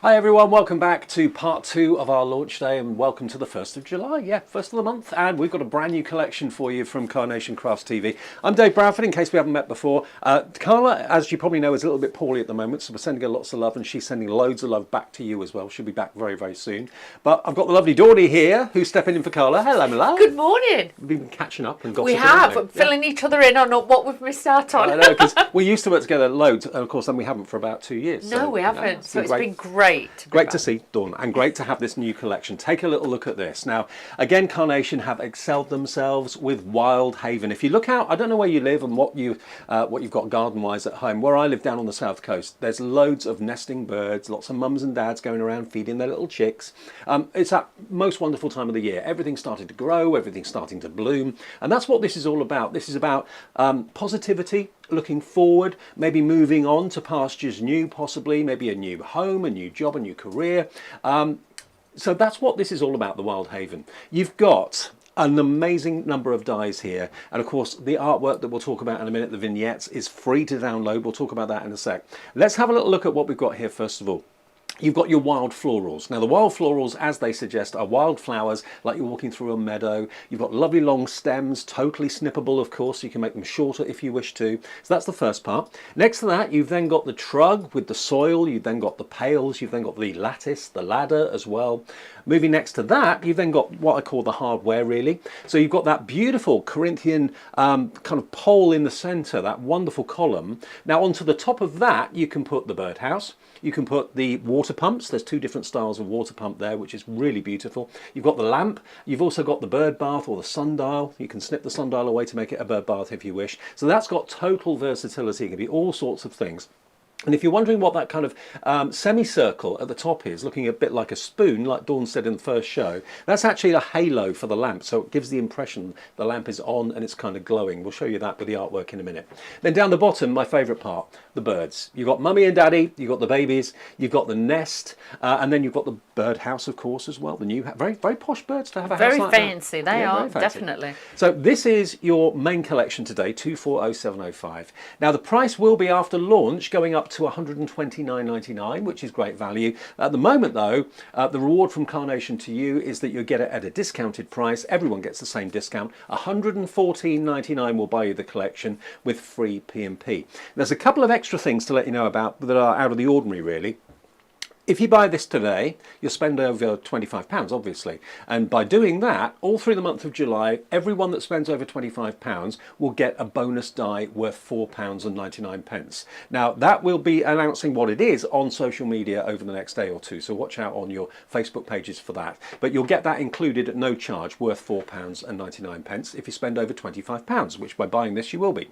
Hi everyone, welcome back to part 2 of our launch day and welcome to the 1st of July, first of the month, and we've got a brand new collection for you from Carnation Crafts TV. I'm Dave Bradford, in case we haven't met before. Carla, as you probably know, is a little bit poorly at the moment, so we're sending her lots of love and she's sending loads of love back to you as well. She'll be back very, very soon. But I've got the lovely Dawdy here, who's stepping in for Carla. Hello, my love. Good morning. We've been catching up and We gossiping. have, filling each other in on what we've missed out on. I know, because we used to work together loads, and of course then we haven't for about 2 years. No, we haven't, so it's been great. Great to see, Dawn, and great to have this new collection. Take a little look at this. Now, again, Carnation have excelled themselves with Wild Haven. If you look out, I don't know where you live and what you've got garden-wise at home. Where I live down on the south coast, there's loads of nesting birds, lots of mums and dads going around feeding their little chicks. It's that most wonderful time of the year. Everything's starting to grow, everything's starting to bloom, and that's what this is all about. This is about positivity, looking forward, maybe moving on to pastures new, possibly, maybe a new home, a new job, a new career. So that's what this is all about, the Wild Haven. You've got an amazing number of dies here, and of course the artwork that we'll talk about in a minute, the vignettes, is free to download. We'll talk about that in a sec. Let's have a little look at what we've got here first of all. You've got your wild florals. Now the wild florals, as they suggest, are wild flowers like you're walking through a meadow. You've got lovely long stems, totally snippable of course, so you can make them shorter if you wish to. So that's the first part. Next to that, you've then got the trug with the soil, you've then got the pails, you've then got the lattice, the ladder as well. Moving next to that, you've then got what I call the hardware really. So you've got that beautiful Corinthian kind of pole in the centre, that wonderful column. Now onto the top of that, you can put the birdhouse. You can put the water pumps. There's two different styles of water pump there, which is really beautiful. You've got the lamp. You've also got the bird bath or the sundial. You can snip the sundial away to make it a bird bath if you wish. So that's got total versatility. It can be all sorts of things. And if you're wondering what that kind of semicircle at the top is, looking a bit like a spoon, like Dawn said in the first show, that's actually a halo for the lamp. So it gives the impression the lamp is on and it's kind of glowing. We'll show you that with the artwork in a minute. Then down the bottom, my favourite part, the birds. You've got mummy and daddy, you've got the babies, you've got the nest, and then you've got the birdhouse, of course, as well. The new, very, very posh birds to have a house like that. Very fancy, they are, fancy. Definitely. So this is your main collection today, 240705. Now the price will be after launch going up to $129.99, which is great value. At the moment though, the reward from Carnation to you is that you get it at a discounted price. Everyone gets the same discount. $114.99 will buy you the collection with free P&P. There's a couple of extra things to let you know about that are out of the ordinary really. If you buy this today, you'll spend over £25, obviously. And by doing that, all through the month of July, everyone that spends over £25 will get a bonus die worth £4.99. Now, that will be announcing what it is on social media over the next day or two, so watch out on your Facebook pages for that. But you'll get that included at no charge, worth £4.99 if you spend over £25, which by buying this you will be.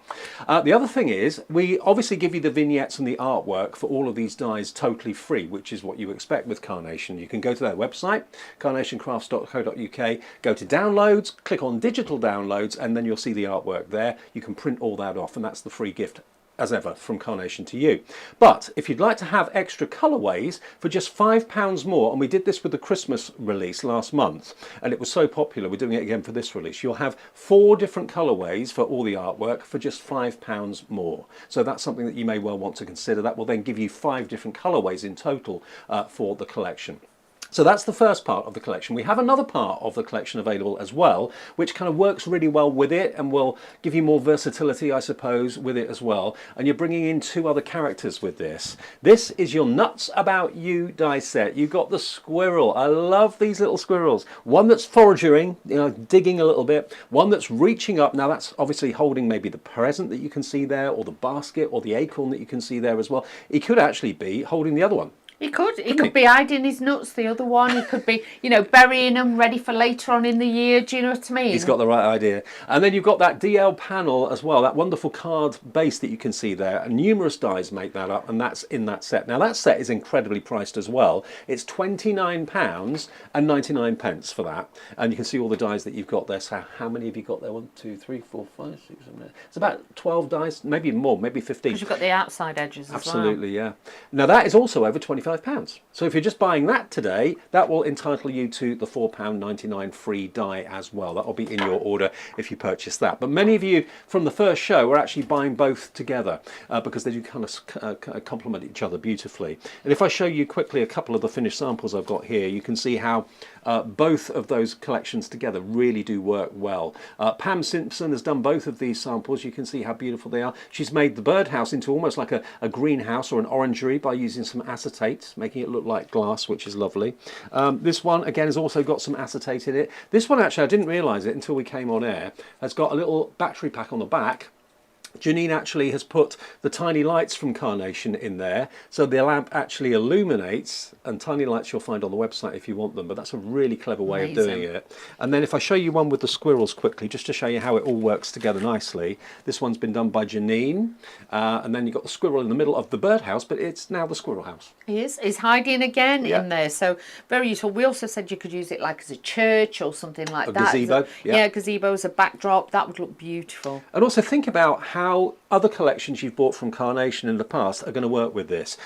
The other thing is, we obviously give you the vignettes and the artwork for all of these dies totally free, which is what you expect with Carnation. You can go to their website, carnationcrafts.co.uk, go to downloads, click on digital downloads, and then you'll see the artwork there. You can print all that off, and that's the free gift as ever from Carnation to you. But if you'd like to have extra colourways for just £5 more, and we did this with the Christmas release last month and it was so popular, we're doing it again for this release, you'll have 4 different colourways for all the artwork for just £5 more. So that's something that you may well want to consider. That will then give you 5 different colourways in total for the collection. So that's the first part of the collection. We have another part of the collection available as well, which kind of works really well with it and will give you more versatility, I suppose, with it as well. And you're bringing in 2 other characters with this. This is your Nuts About You die set. You've got the squirrel. I love these little squirrels. One that's foraging, you know, digging a little bit. One that's reaching up. Now that's obviously holding maybe the present that you can see there, or the basket, or the acorn that you can see there as well. It could actually be holding the other one. He could be hiding his nuts, the other one. He could be, you know, burying them ready for later on in the year. Do you know what I mean? He's got the right idea. And then you've got that DL panel as well, that wonderful card base that you can see there. And numerous dies make that up, and that's in that set. Now that set is incredibly priced as well. It's £29.99 for that. And you can see all the dies that you've got there. So how many have you got there? 1, 2, 3, 4, 5, 6, 7, 8. It's about 12 dies, maybe more, maybe 15. Because you've got the outside edges as well. Absolutely, yeah. Now that is also over £25. £25. So if you're just buying that today, that will entitle you to the £4.99 free die as well. That will be in your order if you purchase that. But many of you from the first show are actually buying both together because they do kind of complement each other beautifully. And if I show you quickly a couple of the finished samples I've got here, you can see how both of those collections together really do work well. Pam Simpson has done both of these samples. You can see how beautiful they are. She's made the birdhouse into almost like a greenhouse or an orangery by using some acetate, making it look like glass, which is lovely. This one again has also got some acetate in it. This one actually, I didn't realise it until we came on air, has got a little battery pack on the back. Janine actually has put the tiny lights from Carnation in there, so the lamp actually illuminates, and tiny lights you'll find on the website if you want them, but that's a really clever way of doing it. And then if I show you one with the squirrels quickly, just to show you how it all works together nicely, this one's been done by Janine, and then you've got the squirrel in the middle of the birdhouse, but it's now the squirrel house. He's hiding again in there, so very useful. We also said you could use it like as a church or something like that. Gazebo. Yeah, gazebo as a backdrop, that would look beautiful. And also think about how other collections you've bought from Carnation in the past are going to work with this.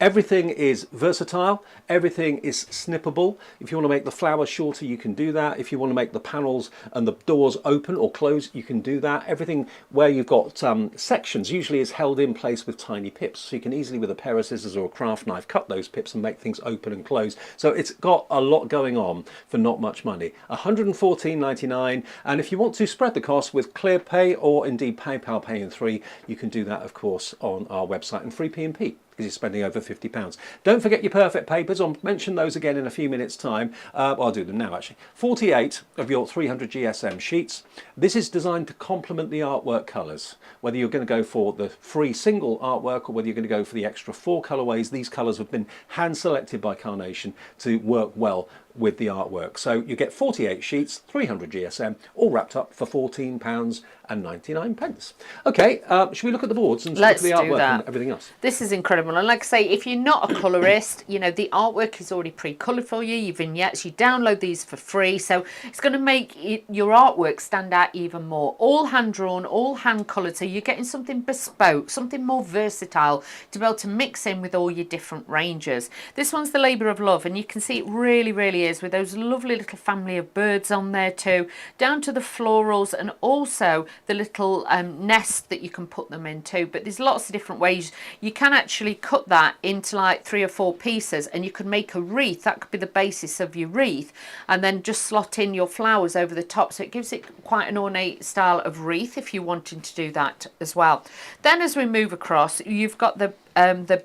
Everything is versatile, everything is snippable. If you want to make the flowers shorter, you can do that. If you want to make the panels and the doors open or close, you can do that. Everything where you've got sections usually is held in place with tiny pips, so you can easily with a pair of scissors or a craft knife cut those pips and make things open and close. So it's got a lot going on for not much money. £114.99, and if you want to spread the cost with ClearPay or indeed PayPal Pay in 3, you can do that of course on our website, and free P&P because you're spending over £50. Don't forget your perfect papers. I'll mention those again in a few minutes time. Well, I'll do them now actually. 48 of your 300 GSM sheets. This is designed to complement the artwork colours. Whether you're going to go for the free single artwork or whether you're going to go for the extra 4 colourways, these colours have been hand selected by Carnation to work well with the artwork. So you get 48 sheets, 300 GSM, all wrapped up for £14.99. Okay, should we look at the boards and look at the artwork and everything else? This is incredible, and like I say, if you're not a colorist, you know, the artwork is already pre-colored for you, your vignettes, you download these for free, so it's going to make your artwork stand out even more. All hand drawn, all hand colored, so you're getting something bespoke, something more versatile to be able to mix in with all your different ranges. This one's the Labour of Love, and you can see it really is with those lovely little family of birds on there too, down to the florals and also the little nest that you can put them into. But there's lots of different ways. You can actually cut that into like 3 or 4 pieces, and you could make a wreath. That could be the basis of your wreath, and then just slot in your flowers over the top, so it gives it quite an ornate style of wreath if you're wanting to do that as well. Then as we move across, you've got the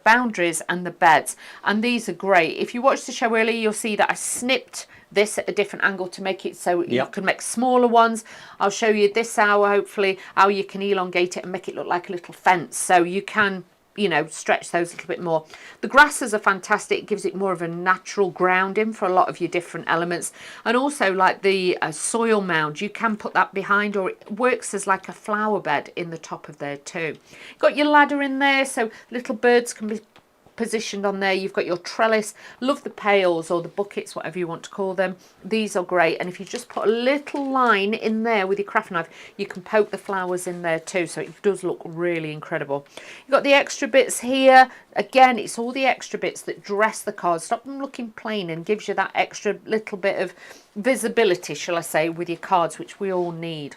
boundaries and the beds, and these are great. If you watched the show earlier, you'll see that I snipped this at a different angle to make it so you can make smaller ones. I'll show you this hour hopefully how you can elongate it and make it look like a little fence, so you can, you know, stretch those a little bit more. The grasses are fantastic. It gives it more of a natural grounding for a lot of your different elements, and also like the soil mound, you can put that behind, or it works as like a flower bed in the top of there too. Got your ladder in there so little birds can be positioned on there. You've got your trellis. Love the pails or the buckets, whatever you want to call them. These are great, and if you just put a little line in there with your craft knife, you can poke the flowers in there too, so it does look really incredible. You've got the extra bits here. Again, it's all the extra bits that dress the cards, stop them looking plain, and gives you that extra little bit of visibility, shall I say, with your cards, which we all need.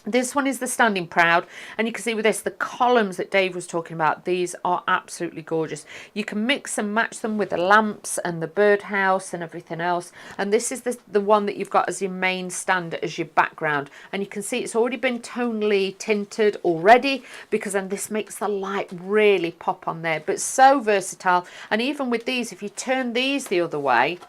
This one is the Standing Proud, and you can see with this, the columns that Dave was talking about, these are absolutely gorgeous. You can mix and match them with the lamps and the birdhouse and everything else, and this is the one that you've got as your main stand as your background, and you can see it's already been tonally tinted already, because then this makes the light really pop on there, but so versatile. And even with these, if you turn these the other way,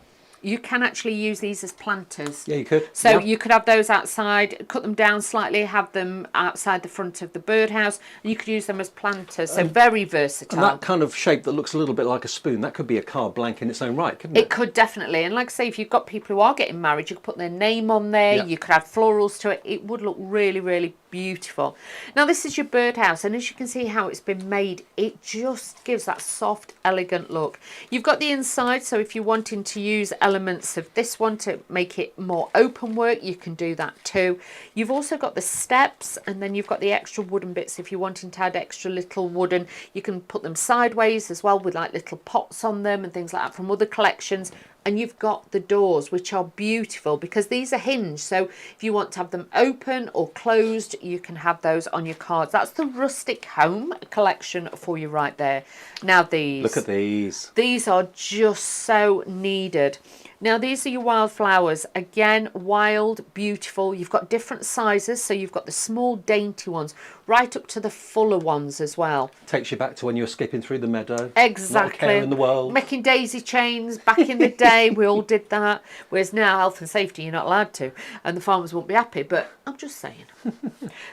you can actually use these as planters. Yeah, you could. So you could have those outside, cut them down slightly, have them outside the front of the birdhouse, and you could use them as planters. So very versatile. And that kind of shape that looks a little bit like a spoon, that could be a card blank in its own right, couldn't it? It could definitely. And like I say, if you've got people who are getting married, you could put their name on there. You could add florals to it. It would look really beautiful. Now this is your birdhouse, and as you can see how it's been made, it just gives that soft, elegant look. You've got the inside, so if you're wanting to use elements of this one to make it more open work, you can do that too. You've also got the steps, and then you've got the extra wooden bits. If you're wanting to add extra little wooden, you can put them sideways as well with like little pots on them and things like that from other collections. And you've got the doors, which are beautiful because these are hinged. So if you want to have them open or closed, you can have those on your cards. That's the Rustic Home collection for you right there. Now these. Look at these. These are just so needed. Now these are your wildflowers. Again, wild, beautiful. You've got different sizes. So you've got the small dainty ones right up to the fuller ones as well. Takes you back to when you were skipping through the meadow. Exactly. Not a care in the world. Making daisy chains back in the day. We all did that. Whereas now, health and safety, you're not allowed to. And the farmers won't be happy. But I'm just saying.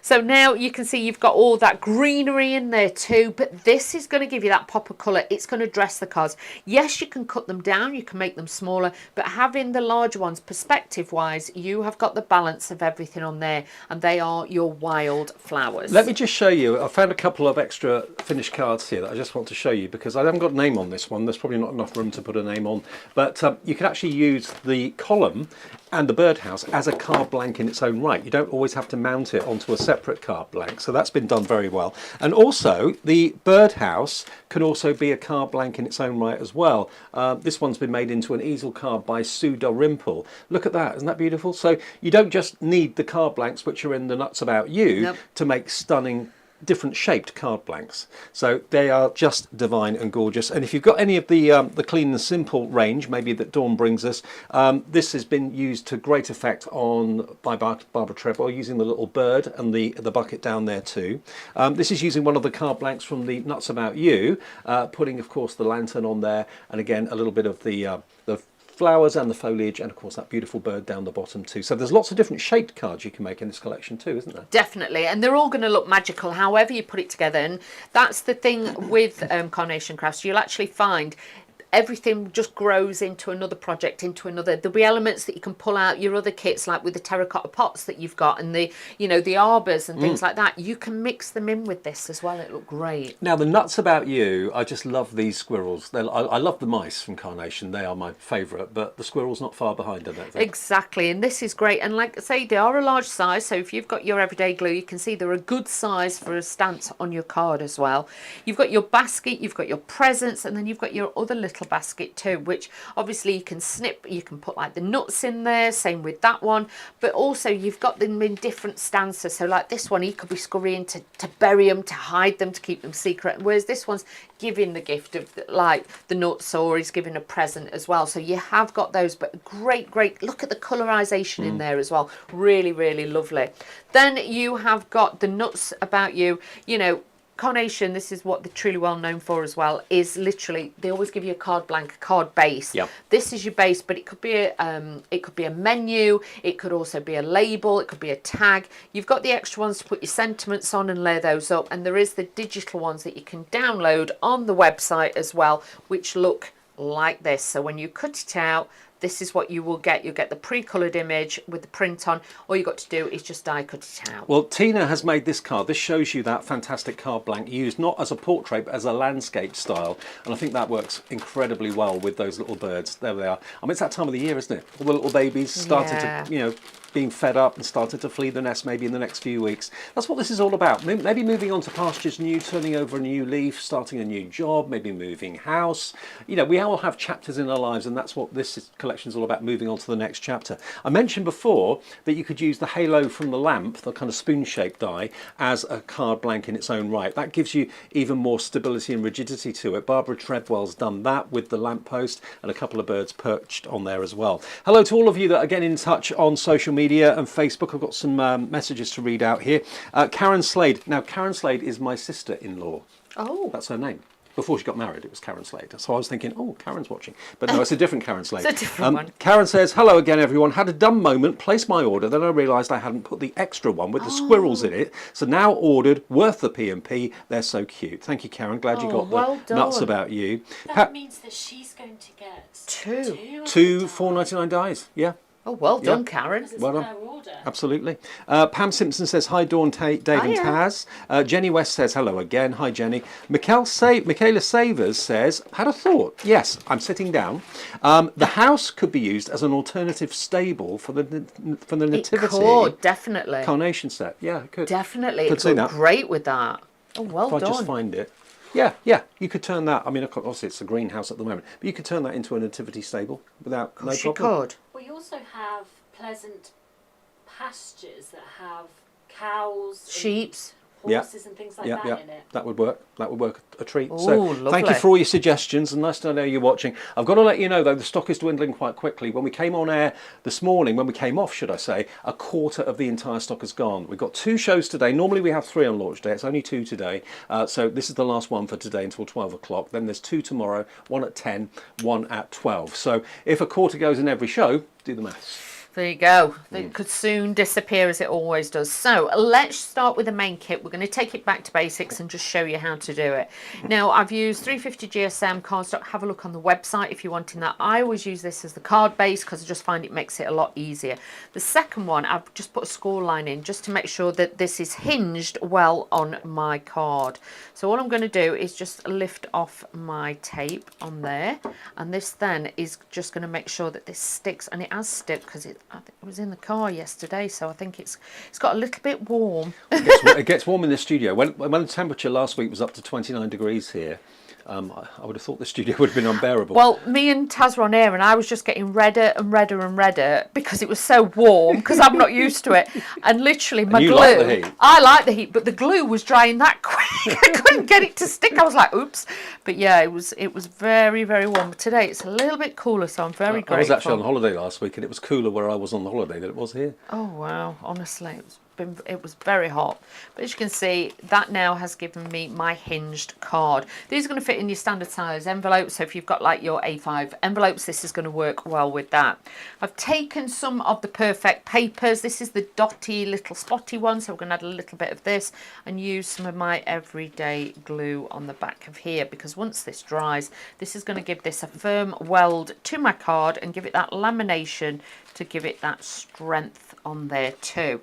So now you can see you've got all that greenery in there too. But this is going to give you that pop of colour. It's going to dress the cards. Yes, you can cut them down. You can make them smaller. But having the larger ones, perspective-wise, you have got the balance of everything on there. And they are your wild flowers. Let me just show you. I found a couple of extra finished cards here that I just want to show you because I haven't got a name on this one. There's probably not enough room to put a name on. But you can actually use the column and the birdhouse as a card blank in its own right. You don't always have to mount it onto a separate card blank. So that's been done very well. And also the birdhouse can also be a card blank in its own right as well. This one's been made into an easel card by Sue Dalrymple. Look at that. Isn't that beautiful? So you don't just need the card blanks which are in the Nuts About You to make stunning different shaped card blanks. So they are just divine and gorgeous. And if you've got any of the Clean and Simple range, maybe that Dawn brings us, this has been used to great effect by Barbara Treadwell, using the little bird and the bucket down there too. This is using one of the card blanks from the Nuts About You, putting of course the lantern on there, and again a little bit of the flowers and the foliage, and of course that beautiful bird down the bottom too. So there's lots of different shaped cards you can make in this collection too, isn't there? Definitely, and they're all going to look magical however you put it together. And that's the thing with Carnation Crafts. You'll actually find everything just grows into another project, into another. There'll be elements that you can pull out your other kits, like with the terracotta pots that you've got, and the arbors and things like that. You can mix them in with this as well. It look great. Now the Nuts About You, I just love these squirrels. I love the mice from Carnation. They are my favourite, but the squirrels not far behind, I don't think. Exactly, and this is great. And like I say, they are a large size, so if you've got your everyday glue, you can see they're a good size for a stance on your card as well. You've got your basket, you've got your presents, and then you've got your other little basket too, which obviously you can snip, you can put like the nuts in there, same with that one, but also you've got them in different stances. So like this one, he could be scurrying to bury them, to hide them, to keep them secret, whereas this one's giving the gift of like the nuts, or he's giving a present as well. So you have got those, but great look at the colorization in there as well. Really lovely. Then you have got the Nuts About You. Carnation, this is what they're truly well known for as well, is literally they always give you a card blank, a card base. Yep. This is your base, but it could be a menu, it could also be a label, it could be a tag. You've got the extra ones to put your sentiments on and layer those up, and there is the digital ones that you can download on the website as well, which look like this. So when you cut it out, this is what you will get. You'll get the pre-coloured image with the print on. All you've got to do is just die cut it out. Well, Tina has made this card. This shows you that fantastic card blank used not as a portrait but as a landscape style, and I think that works incredibly well with those little birds. There they are. I mean, it's that time of the year, isn't it? All the little babies starting to, being fed up and started to flee the nest maybe in the next few weeks. That's what this is all about. Maybe moving on to pastures new, turning over a new leaf, starting a new job, maybe moving house. We all have chapters in our lives, and that's what this collection is all about, moving on to the next chapter. I mentioned before that you could use the halo from the lamp, the kind of spoon-shaped die, as a card blank in its own right. That gives you even more stability and rigidity to it. Barbara Treadwell's done that with the lamppost and a couple of birds perched on there as well. Hello to all of you that are getting in touch on social media and Facebook. I've got some messages to read out here. Karen Slade. Now, Karen Slade is my sister-in-law. Oh. That's her name. Before she got married, it was Karen Slade. So I was thinking, oh, Karen's watching. But no, it's a different Karen Slade. It's a different one. Karen says, hello again, everyone. Had a dumb moment, placed my order, then I realised I hadn't put the extra one with the squirrels in it. So now ordered, worth the P&P. They're so cute. Thank you, Karen. Glad you got the Nuts About You. That means that she's going to get two $4.99 dies. Yeah. Oh, well Yeah. done, Karen. It's Well per done. order. Absolutely. Pam Simpson says, hi, Dawn, Dave and Taz. Jenny West says, hello again. Hi, Jenny. Michaela Savers says, had a thought. Yes, I'm sitting down. The house could be used as an alternative stable for the It nativity could, definitely. Carnation set. Yeah, it could. Definitely. Could It see looked that. great with that. Oh, well If I done. just find it. Yeah, you could turn that. I mean, obviously it's a greenhouse at the moment, but you could turn that into a nativity stable without no She problem. could. We also have pleasant pastures that have cows, Sheeps. and horses, and things like that in it. That would work. That would work a treat. Ooh, So thank you lovely. for all your suggestions, and nice to know you're watching. I've got to let you know though, the stock is dwindling quite quickly. When we came on air this morning, when we came off, should I say, a quarter of the entire stock has gone. We've got 2 shows today. Normally we have 3 on launch day. It's only 2 today. So this is the last one for today until 12 o'clock. Then there's 2 tomorrow, 1 at 10, 1 at 12. So if a quarter goes in every show, do the maths. There you go. It could soon disappear as it always does. So let's start with the main kit. We're going to take it back to basics and just show you how to do it. Now, I've used 350 GSM cardstock. Have a look on the website if you're wanting that. I always use this as the card base because I just find it makes it a lot easier. The second one, I've just put a score line in just to make sure that this is hinged well on my card. So all I'm going to do is just lift off my tape on there, and this then is just going to make sure that this sticks, and it has stuck because it was in the car yesterday, so I think it's got a little bit warm. It gets warm in the studio. When the temperature last week was up to 29 degrees here, I would have thought the studio would have been unbearable. Well, me and Taz were on air, and I was just getting redder and redder and redder because it was so warm, because I'm not used to it. And literally my glue... like the heat? I like the heat, but the glue was drying that quick. I couldn't get it to stick. I was like, oops. But yeah, it was very, very warm. But today it's a little bit cooler, so I'm very grateful. I was actually on holiday last week, and it was cooler where I was on the holiday than it was here. Oh, wow. Honestly, it was very hot. But as you can see, that now has given me my hinged card. These are going to fit in your standard size envelopes, so if you've got like your A5 envelopes, this is going to work well with that. I've taken some of the perfect papers. This is the dotty little spotty one, so we're going to add a little bit of this and use some of my everyday glue on the back of here, because once this dries, this is going to give this a firm weld to my card and give it that lamination to give it that strength on there too.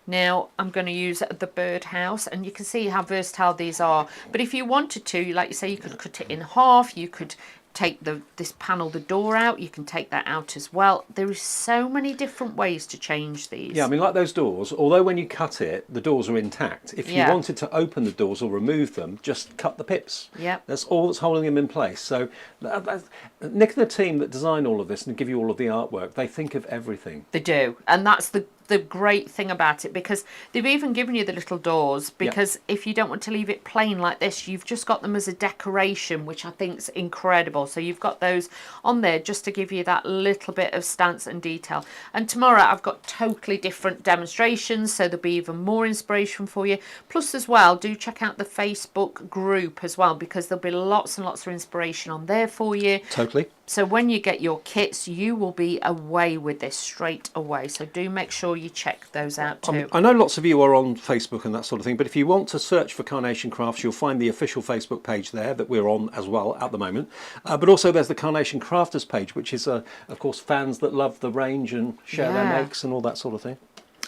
Now I'm going to use the birdhouse, and you can see how versatile these are. But if you wanted to, like you say, you could cut it in half. You could take this panel, the door out. You can take that out as well. There is so many different ways to change these. Yeah, I mean, like those doors, although when you cut it, the doors are intact. If you wanted to open the doors or remove them, just cut the pips. Yeah. That's all that's holding them in place. So Nick and the team that design all of this and give you all of the artwork, they think of everything. They do. And that's the great thing about it, because they've even given you the little doors, because if you don't want to leave it plain like this, you've just got them as a decoration, which I think is incredible. So you've got those on there just to give you that little bit of stance and detail. And tomorrow I've got totally different demonstrations, so there'll be even more inspiration for you. Plus as well, do check out the Facebook group as well, because there'll be lots and lots of inspiration on there for you. Totally. So when you get your kits, you will be away with this straight away. So do make sure you check those out too. I know lots of you are on Facebook and that sort of thing, but if you want to search for Carnation Crafts, you'll find the official Facebook page there that we're on as well at the moment. But also there's the Carnation Crafters page, which is, of course, fans that love the range and share their makes and all that sort of thing.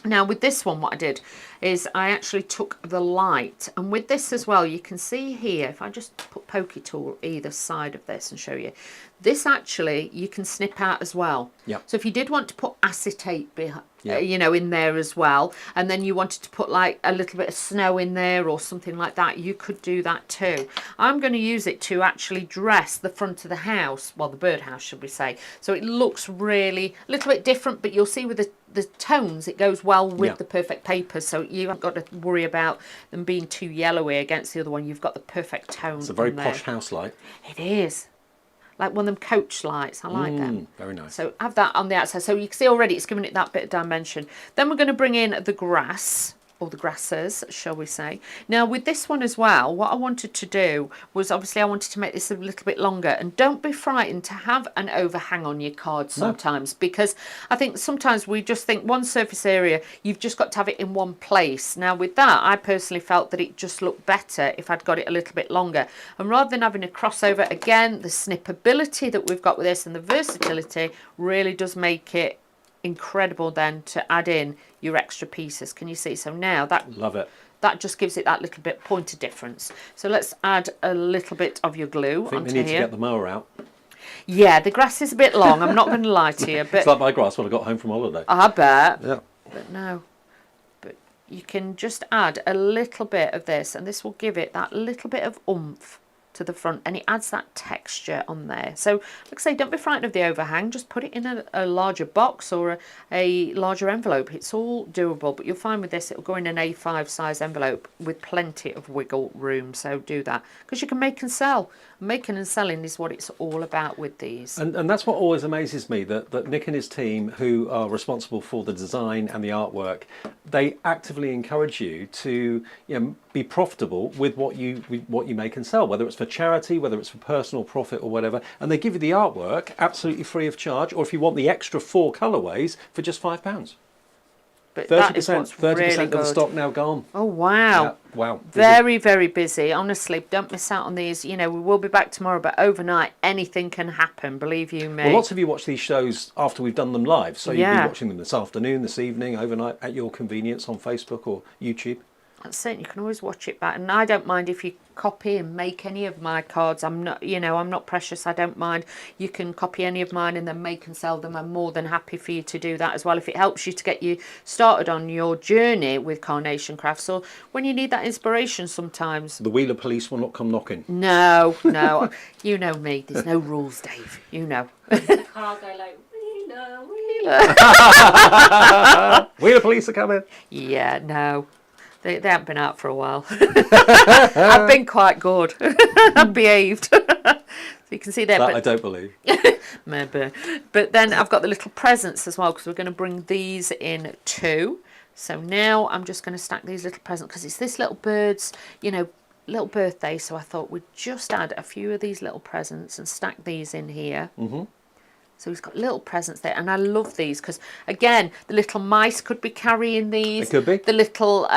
Now with this one, what I did is I actually took the light, and with this as well, you can see here, if I just put pokey tool either side of this and show you, this actually you can snip out as well. Yeah. So if you did want to put acetate behind, you know, in there as well, and then you wanted to put like a little bit of snow in there or something like that, you could do that too. I'm going to use it to actually dress the front of the house, well, the birdhouse should we say, so it looks really a little bit different, but you'll see with the tones it goes well with the perfect paper, so you haven't got to worry about them being too yellowy against the other one. You've got the perfect tone. It's a very posh house light. It is. Like one of them coach lights. I like them. Very nice. So have that on the outside. So you can see already it's giving it that bit of dimension. Then we're going to bring in the grass, or the grasses, shall we say. Now with this one as well, what I wanted to do was, obviously I wanted to make this a little bit longer, and don't be frightened to have an overhang on your card sometimes, because I think sometimes we just think one surface area, you've just got to have it in one place. Now with that, I personally felt that it just looked better if I'd got it a little bit longer, and rather than having a crossover, again, the snippability that we've got with this and the versatility really does make it incredible then to add in your extra pieces. Can you see? So now that Love it. that just gives it that little bit point of difference. So let's add a little bit of your glue I think onto we need here. to get the mower out. Yeah, the grass is a bit long. I'm not going to lie to you, It's but like my grass when I got home from holiday. I bet. Yeah. But no. But you can just add a little bit of this, and this will give it that little bit of oomph to the front, and it adds that texture on there. So like I say, don't be frightened of the overhang. Just put it in a larger box or a larger envelope. It's all doable, but you'll find with this it'll go in an A5 size envelope with plenty of wiggle room. So do that, because you can make and sell. Making and selling is what it's all about with these. And that's what always amazes me, that Nick and his team, who are responsible for the design and the artwork, they actively encourage you to, you know, be profitable with what you make and sell, whether it's for charity, whether it's for personal profit or whatever. And they give you the artwork absolutely free of charge, or if you want the extra 4 colourways, for just £5. But that is 30%, what's 30% really of the good. stock now gone. Oh wow. Yeah, wow. Busy. Very, very busy. Honestly, don't miss out on these. You know, we will be back tomorrow, but overnight anything can happen, believe you me. Well, lots of you watch these shows after we've done them live, so you'll Yeah. be watching them this afternoon, this evening, overnight, at your convenience on Facebook or YouTube. That's it. You can always watch it back, and I don't mind if you copy and make any of my cards. I'm not, you know, I'm not precious. I don't mind. You can copy any of mine and then make and sell them. I'm more than happy for you to do that as well, if it helps you to get you started on your journey with Carnation Crafts, or when you need that inspiration sometimes. The Wheeler police will not come knocking. No, no, you know me. There's no rules, Dave. You know. The car go like, Wheeler, Wheeler. Wheeler police are coming. Yeah, no. They haven't been out for a while. I've been quite good. I've behaved. So you can see there. That but I don't believe. maybe. But then I've got the little presents as well, because we're going to bring these in too. So now I'm just going to stack these little presents, because it's this little bird's, you know, little birthday. So I thought we'd just add a few of these little presents and stack these in here. Mm-hmm. So he's got little presents there, and I love these because, again, the little mice could be carrying these. It could be. The little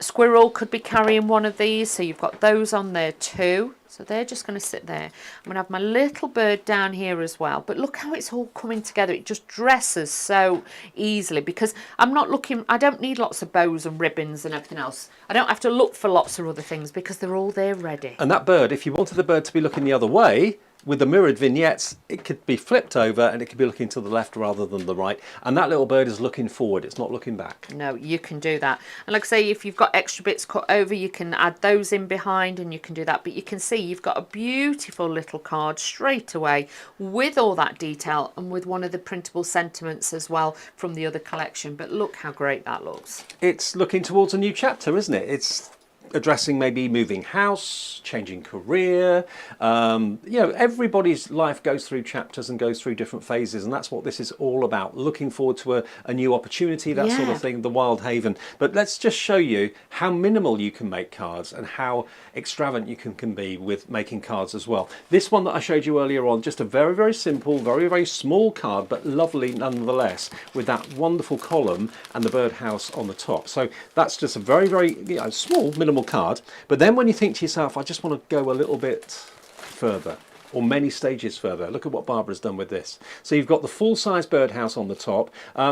squirrel could be carrying one of these, so you've got those on there too. So they're just going to sit there. I'm going to have my little bird down here as well. But look how it's all coming together. It just dresses so easily, because I'm not looking, I don't need lots of bows and ribbons and everything else. I don't have to look for lots of other things, because they're all there ready. And that bird, if you wanted the bird to be looking the other way, with the mirrored vignettes, it could be flipped over and it could be looking to the left rather than the right. And that little bird is looking forward, it's not looking back. No, you can do that. And like I say, if you've got extra bits cut over, you can add those in behind and you can do that. But you can see you've got a beautiful little card straight away with all that detail, and with one of the printable sentiments as well from the other collection. But look how great that looks. It's looking towards a new chapter, isn't it? It's addressing maybe moving house, changing career. You know, everybody's life goes through chapters and goes through different phases, and that's what this is all about. Looking forward to a new opportunity, that sort Yeah. of thing, the wild haven. But let's just show you how minimal you can make cards and how extravagant you can be with making cards as well. This one that I showed you earlier on, just a very, very simple, very, very small card, but lovely nonetheless, with that wonderful column and the birdhouse on the top. So that's just a very, very, you know, small, minimal card. But then when you think to yourself, I just want to go a little bit further, or many stages further, look at what Barbara's done with this. So you've got the full-size birdhouse on the top.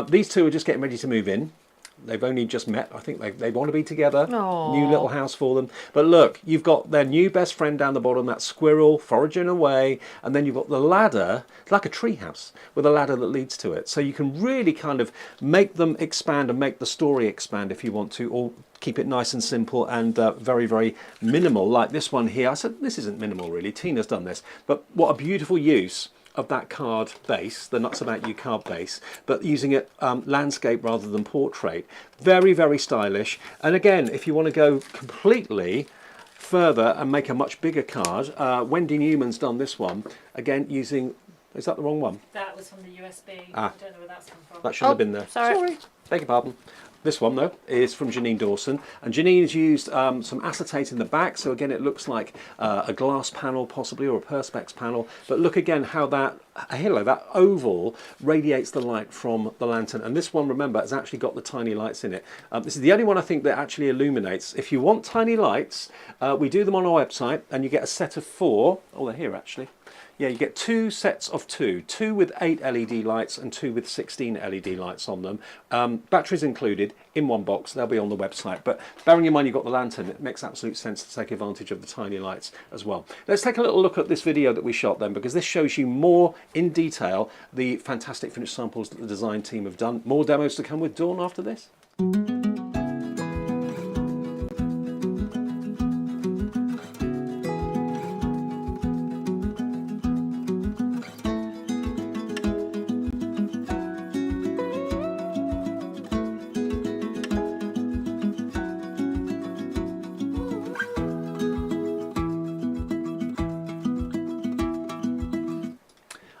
These two are just getting ready to move in. They've only just met. I think they want to be together. Aww. New little house for them. But look, you've got their new best friend down the bottom, that squirrel foraging away, and then you've got the ladder, like a tree house, with a ladder that leads to it. So you can really kind of make them expand and make the story expand if you want to, or keep it nice and simple and very, very minimal, like this one here. I said this isn't minimal really, Tina's done this, but what a beautiful use of that card base, the Nuts About You card base, but using it landscape rather than portrait. Very, very stylish. And again, if you want to go completely further and make a much bigger card, Wendy Newman's done this one, again using, is that the wrong one? That was from the USB. Ah. I don't know where that's come from. That shouldn't have been there. Sorry. Beg your pardon. This one, though, is from Janine Dawson, and Janine's used some acetate in the back, so again it looks like a glass panel possibly, or a perspex panel, but look again how that halo, that oval, radiates the light from the lantern. And this one, remember, has actually got the tiny lights in it. This is the only one I think that actually illuminates. If you want tiny lights, we do them on our website, and you get a set of 4. Oh, they're here actually. Yeah, you get 2 sets of 2 with 8 LED lights and 2 with 16 LED lights on them. Batteries included in one box. They'll be on the website, but bearing in mind you've got the lantern, it makes absolute sense to take advantage of the tiny lights as well. Let's take a little look at this video that we shot then, because this shows you more in detail the fantastic finished samples that the design team have done. More demos to come with Dawn after this.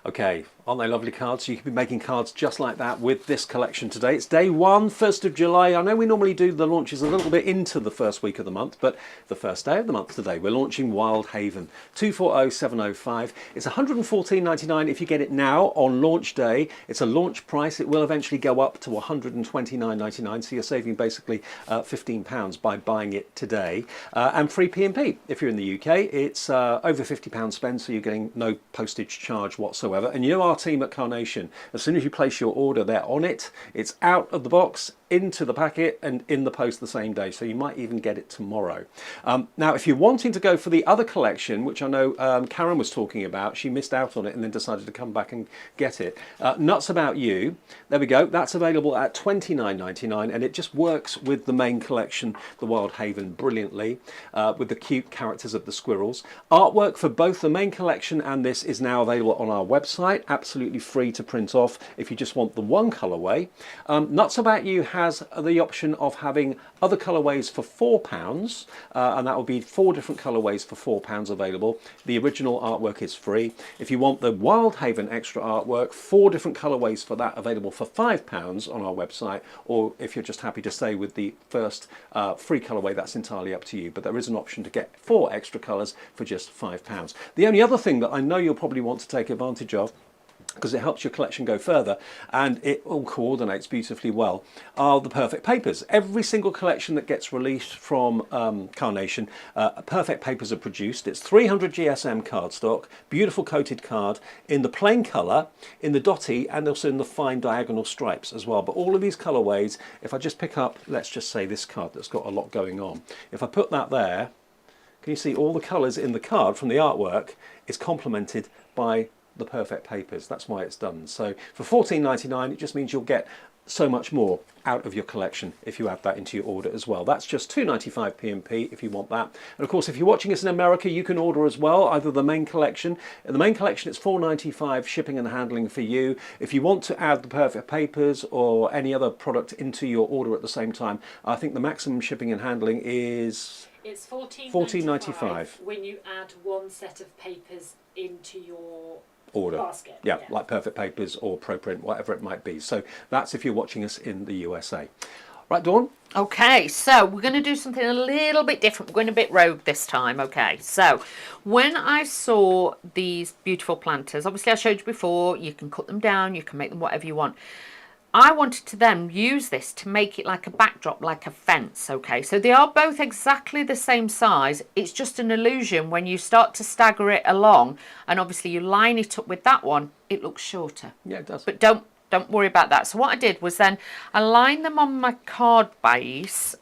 Okay, aren't they lovely cards? You can be making cards just like that with this collection today. It's day 1, 1st of July. I know we normally do the launches a little bit into the first week of the month, but the first day of the month today, we're launching Wild Haven 240705. It's $114.99 if you get it now on launch day. It's a launch price. It will eventually go up to $129.99, so you're saving basically £15 by buying it today. And free P&P. If you're in the UK, it's over £50 spend, so you're getting no postage charge whatsoever. And you know our team at Carnation, as soon as you place your order, they're on it. It's out of the box, into the packet and in the post the same day, so you might even get it tomorrow. Now if you're wanting to go for the other collection, which I know Karen was talking about, she missed out on it and then decided to come back and get it. Nuts About You, there we go, that's available at $29.99 and it just works with the main collection, the Wild Haven, brilliantly, with the cute characters of the squirrels. Artwork for both the main collection and this is now available on our website, absolutely free to print off if you just want the one colourway. Nuts About You has the option of having other colourways for £4, and that will be 4 different colourways for £4 available. The original artwork is free. If you want the Wild Haven extra artwork, 4 different colourways for that available for £5 on our website, or if you're just happy to stay with the first free colourway, that's entirely up to you, but there is an option to get 4 extra colours for just £5. The only other thing that I know you'll probably want to take advantage of, because it helps your collection go further and it all coordinates beautifully well, are the perfect papers. Every single collection that gets released from Carnation, perfect papers are produced. It's 300 GSM cardstock, beautiful coated card in the plain colour, in the dotty and also in the fine diagonal stripes as well. But all of these colourways, if I just pick up, let's just say this card that's got a lot going on, if I put that there, can you see all the colours in the card from the artwork is complemented by the perfect papers. That's why it's done. So for $14.99 it just means you'll get so much more out of your collection if you add that into your order as well. That's just $2.95 P&P if you want that. And of course if you're watching us in America you can order as well, either the main collection. In the main collection it's $4.95 shipping and handling for you. If you want to add the perfect papers or any other product into your order at the same time, I think the maximum shipping and handling is... It's $14.95 when you add 1 set of papers into your order. Basket. Yeah, like perfect papers or pro print, whatever it might be. So that's if you're watching us in the USA. Right, Dawn? Okay, so we're going to do something a little bit different. We're going a bit rogue this time. Okay, so when I saw these beautiful planters, obviously I showed you before, you can cut them down, you can make them whatever you want. I wanted to then use this to make it like a backdrop, like a fence, okay? So they are both exactly the same size. It's just an illusion when you start to stagger it along and obviously you line it up with that one, it looks shorter. Yeah, it does. But don't worry about that. So what I did was then I lined them on my card base,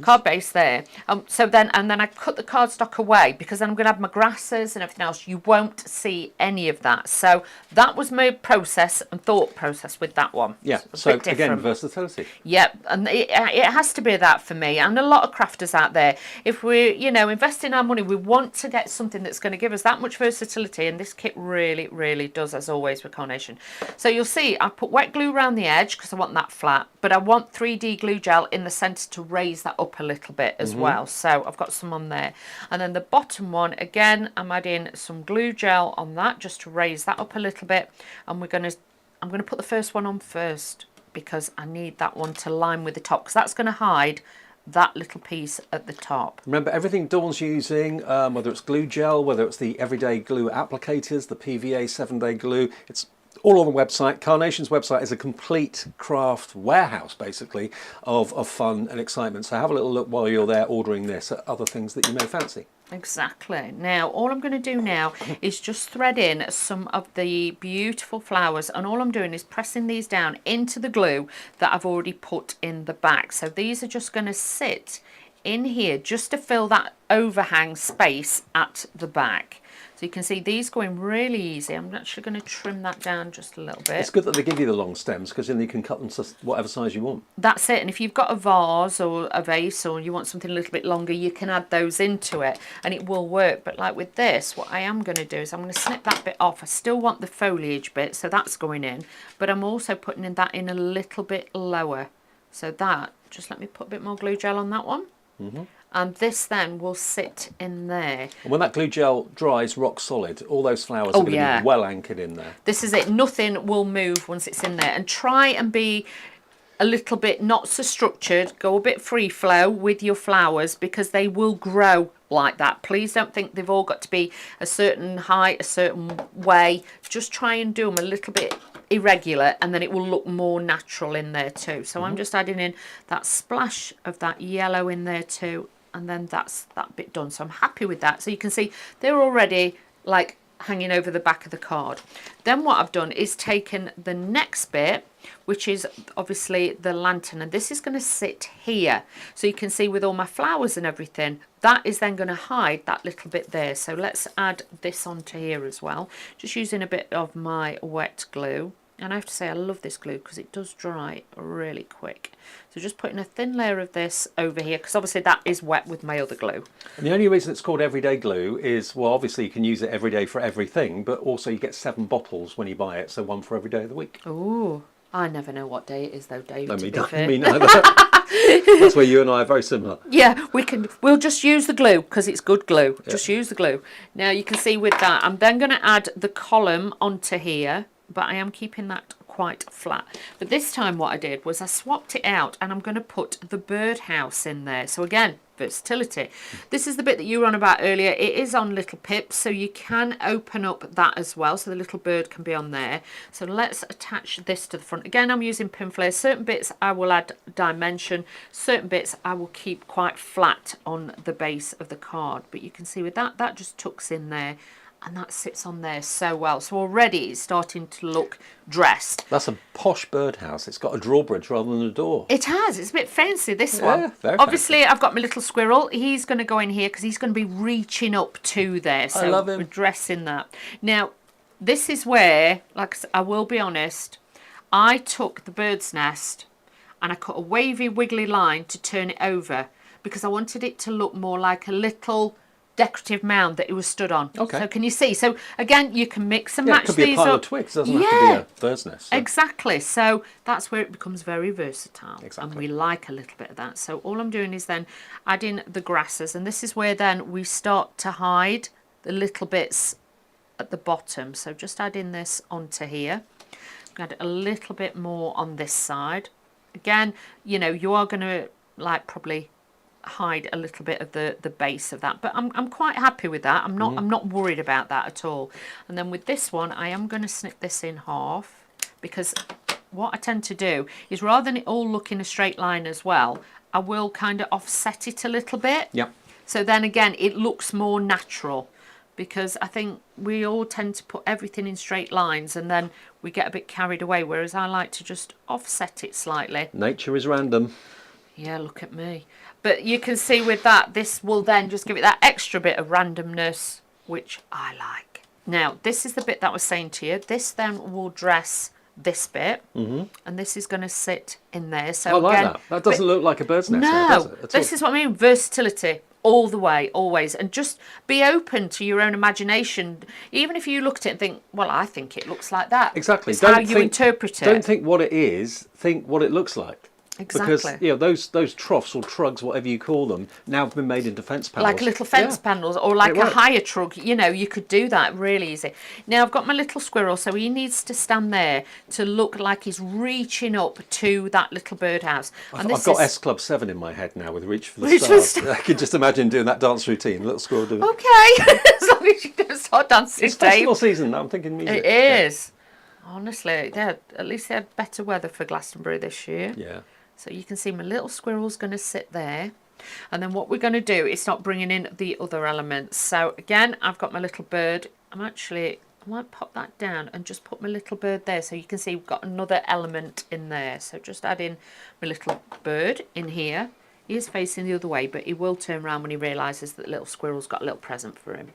card base there. So then I cut the cardstock away because then I'm going to have my grasses and everything else. You won't see any of that. So that was my process and thought process with that one. Yeah, so again, versatility. Yep, and it has to be that for me and a lot of crafters out there. If we're, investing our money, we want to get something that's going to give us that much versatility, and this kit really, really does, as always with Carnation. So you'll see I put wet glue around the edge because I want that flat, but I want 3D glue gel in the centre to raise that up a little bit as well. So I've got some on there, and then the bottom one again I'm adding some glue gel on that just to raise that up a little bit, and I'm going to put the first one on first because I need that one to line with the top because that's going to hide that little piece at the top. Remember, everything Dawn's using, whether it's glue gel, whether it's the everyday glue applicators, the PVA 7-day glue, it's all on the website. Carnation's website is a complete craft warehouse, basically, of fun and excitement. So have a little look while you're there ordering this at other things that you may fancy. Exactly. Now, all I'm going to do now is just thread in some of the beautiful flowers, and all I'm doing is pressing these down into the glue that I've already put in the back. So these are just going to sit in here just to fill that overhang space at the back. So you can see these going really easy. I'm actually going to trim that down just a little bit. It's good that they give you the long stems, because then you can cut them to whatever size you want. That's it. And if you've got a vase or a vase, or you want something a little bit longer, you can add those into it and it will work. But like with this, what I am going to do is I'm going to snip that bit off. I still want the foliage bit, so that's going in, but I'm also putting that in a little bit lower. So that, just let me put a bit more glue gel on that one. And this then will sit in there. And when that glue gel dries rock solid, all those flowers are going to be well anchored in there. This is it. Nothing will move once it's in there. And try and be a little bit not so structured. Go a bit free flow with your flowers, because they will grow like that. Please don't think they've all got to be a certain height, a certain way. Just try and do them a little bit irregular, and then it will look more natural in there too. So I'm just adding in that splash of that yellow in there too, and then that's that bit done. So I'm happy with that. So you can see they're already like hanging over the back of the card. Then what I've done is taken the next bit, which is obviously the lantern, and this is going to sit here. So you can see with all my flowers and everything, that is then going to hide that little bit there. So let's add this onto here as well, just using a bit of my wet glue. And I have to say, I love this glue because it does dry really quick. So just putting a thin layer of this over here, because obviously that is wet with my other glue. And the only reason it's called everyday glue is, well, obviously you can use it every day for everything, but also you get 7 bottles when you buy it, so 1 for every day of the week. Ooh, I never know what day it is though, Dave. No, to me, be fair. me neither. That's where you and I are very similar. Yeah, we'll just use the glue because it's good glue. Yeah. Just use the glue. Now you can see with that, I'm then going to add the column onto here, but I am keeping that quite flat. But this time what I did was I swapped it out, and I'm going to put the birdhouse in there. So again, versatility. This is the bit that you were on about earlier. It is on little pips, so you can open up that as well, so the little bird can be on there. So let's attach this to the front. Again, I'm using pin flares. Certain bits I will add dimension, certain bits I will keep quite flat on the base of the card. But you can see with that, that just tucks in there, and that sits on there so well. So already it's starting to look dressed. That's a posh birdhouse. It's got a drawbridge rather than a door. It has. It's a bit fancy, this one. Very Obviously, fancy. I've got my little squirrel. He's going to go in here because he's going to be reaching up to there. So I love him. we're dressing that. Now, this is where, like I will be honest, I took the bird's nest and I cut a wavy, wiggly line to turn it over because I wanted it to look more like a little decorative mound that it was stood on. Okay. So can you see? So again, you can mix and Yeah, match it could be these a pile up. of twigs. It doesn't have to be a bird's nest. So. Exactly. So that's where it becomes very versatile. Exactly. And we like a little bit of that. So all I'm doing is then adding the grasses, and this is where then we start to hide the little bits at the bottom. So just adding this onto here. Add a little bit more on this side. Again, you know, you are going to like probably hide a little bit of the base of that, but I'm quite happy with that. I'm not worried about that at all. And then with this one, I am going to snip this in half, because what I tend to do is, rather than it all look in a straight line as well, I will kind of offset it a little bit. Yep. So then again, it looks more natural, because I think we all tend to put everything in straight lines and then we get a bit carried away, whereas I like to just offset it slightly. Nature is random. Yeah, look at me. But you can see with that, this will then just give it that extra bit of randomness, which I like. Now, this is the bit that I was saying to you. This then will dress this bit, and this is going to sit in there. So I like again, that. That doesn't look like a bird's nest. No, does it, this is what I mean. Versatility all the way, always. And just be open to your own imagination. Even if you look at it and think, well, I think it looks like that. Exactly. It's how you interpret it. Don't think what it is, think what it looks like. Exactly. Because you know those troughs or trugs, whatever you call them, now have been made into fence panels. Like little fence panels, or like a higher trug. You know, you could do that really easy. Now I've got my little squirrel, so he needs to stand there to look like he's reaching up to that little birdhouse. And I've got S Club 7 in my head now with Reach for the Reach for the Stars. I can just imagine doing that dance routine. Little squirrel doing. Okay, as long as you don't start dancing. It's festival season. I'm thinking music. It is. Honestly, at least they had better weather for Glastonbury this year. Yeah. So you can see my little squirrel's going to sit there. And then what we're going to do is start bringing in the other elements. So again, I've got my little bird. I might pop that down and just put my little bird there, so you can see we've got another element in there. So just add in my little bird in here. He is facing the other way, but he will turn around when he realises that the little squirrel's got a little present for him.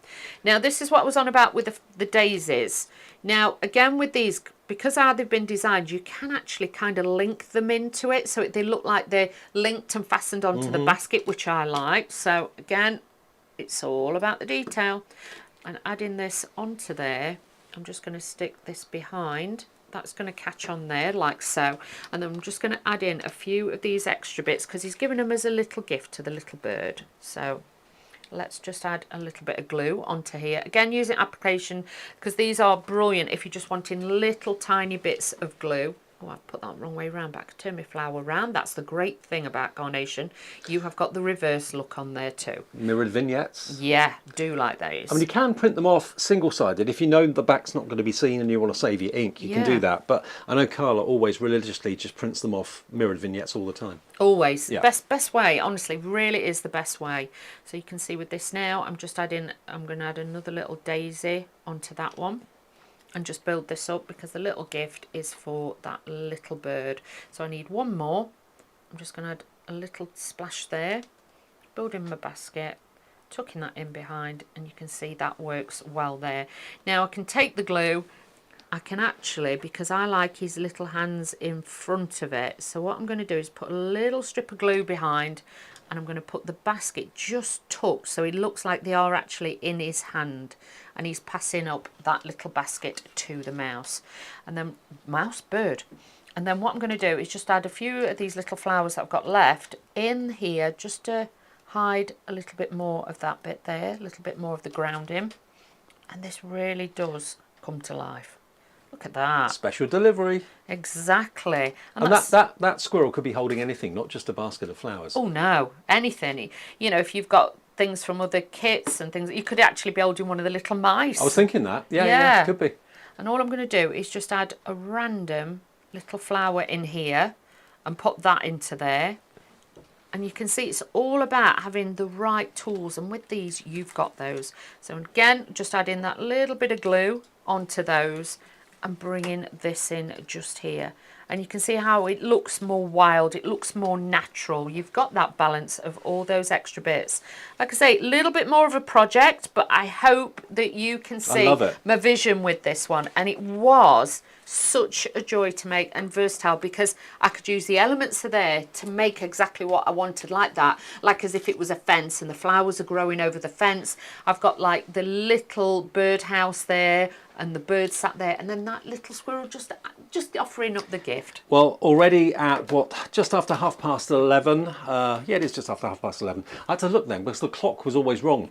Now, this is what I was on about with the daisies. Now, again, with these, because how they've been designed, you can actually kind of link them into it, so they look like they're linked and fastened onto the basket, which I like. So, again, it's all about the detail. And adding this onto there, I'm just going to stick this behind. That's going to catch on there like so, and then I'm just going to add in a few of these extra bits because he's given them as a little gift to the little bird. So let's just add a little bit of glue onto here, again using application, because these are brilliant if you're just wanting little tiny bits of glue. Oh, I've put that wrong way around, but I can turn my flower around. That's the great thing about Carnation. You have got the reverse look on there too. Mirrored vignettes. Yeah, do like those. I mean, you can print them off single-sided. If you know the back's not going to be seen and you want to save your ink, you can do that. But I know Carla always religiously just prints them off mirrored vignettes all the time. Always. Yeah. Best way, honestly, really is the best way. So you can see with this now, I'm going to add another little daisy onto that one. And just build this up because the little gift is for that little bird. So I need one more. I'm just going to add a little splash there, build in my basket, tucking that in behind, and you can see that works well there. Now I can take the glue, I can actually, because I like his little hands in front of it, so what I'm going to do is put a little strip of glue behind, and I'm going to put the basket just tucked so it looks like they are actually in his hand, and he's passing up that little basket to the mouse. And then bird. And then what I'm going to do is just add a few of these little flowers that I've got left in here, just to hide a little bit more of that bit there, a little bit more of the grounding. And this really does come to life. Look at that. Special delivery. Exactly. And that squirrel could be holding anything, not just a basket of flowers. Oh no, anything. You know, if you've got things from other kits and things, you could actually be holding one of the little mice. I was thinking that. Yeah, could be. And all I'm going to do is just add a random little flower in here and put that into there. And you can see it's all about having the right tools, and with these you've got those. So again, just adding that little bit of glue onto those and bringing this in just here. And you can see how it looks more wild, it looks more natural. You've got that balance of all those extra bits. Like I say, a little bit more of a project, but I hope that you can see my vision with this one. And it was such a joy to make, and versatile, because I could use the elements of there to make exactly what I wanted, like that, like as if it was a fence and the flowers are growing over the fence. I've got like the little birdhouse there and the bird sat there, and then that little squirrel just offering up the gift. Well, already at just after 11:30. Yeah, it is just after 11:30. I had to look then because the clock was always wrong.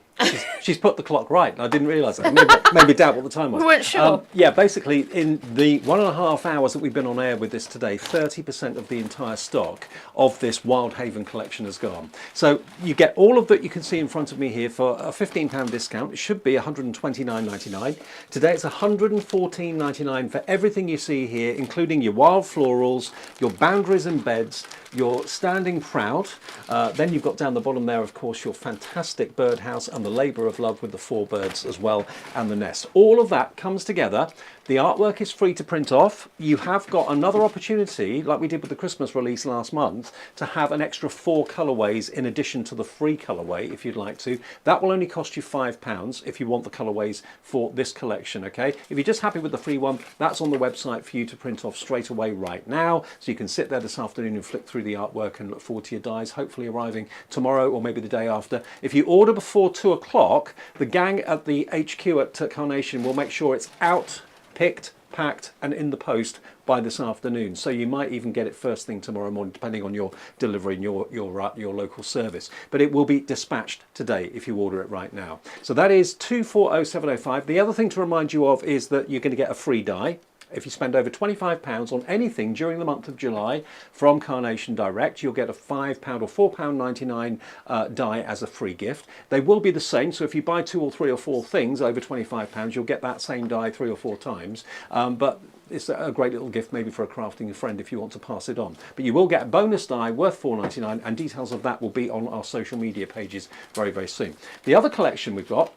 She's put the clock right, and I didn't realise that. Made me doubt what the time was. We weren't sure. Yeah, basically in the 1.5 hours that we've been on air with this today, 30% of the entire stock of this Wild Haven collection has gone. So you get all of that you can see in front of me here for a £15 discount. It should be £129.99. Today it's £114.99 for everything you see here, including your wild florals, your boundaries and beds, your standing proud. Then you've got down the bottom there, of course, your fantastic birdhouse and the labour of love with the 4 birds as well, and the nest. All of that comes together. The artwork is free to print off. You have got another opportunity, like we did with the Christmas release last month, to have an extra 4 colourways in addition to the free colourway if you'd like to. That will only cost you £5 if you want the colourways for this collection, okay? If you're just happy with the free one, that's on the website for you to print off straight away right now. So you can sit there this afternoon and flick through the artwork and look forward to your dies, hopefully arriving tomorrow or maybe the day after. If you order before 2 o'clock, the gang at the HQ at Carnation will make sure it's out, picked, packed and in the post by this afternoon. So you might even get it first thing tomorrow morning, depending on your delivery and your local service. But it will be dispatched today if you order it right now. So that is 240705. The other thing to remind you of is that you're going to get a free die. If you spend over £25 on anything during the month of July from Carnation Direct, you'll get a £5 or £4.99 die as a free gift. They will be the same, so if you buy 2 or 3 or 4 things over £25, you'll get that same die 3 or 4 times. But it's a great little gift maybe for a crafting friend if you want to pass it on. But you will get a bonus die worth £4.99, and details of that will be on our social media pages very, very soon. The other collection we've got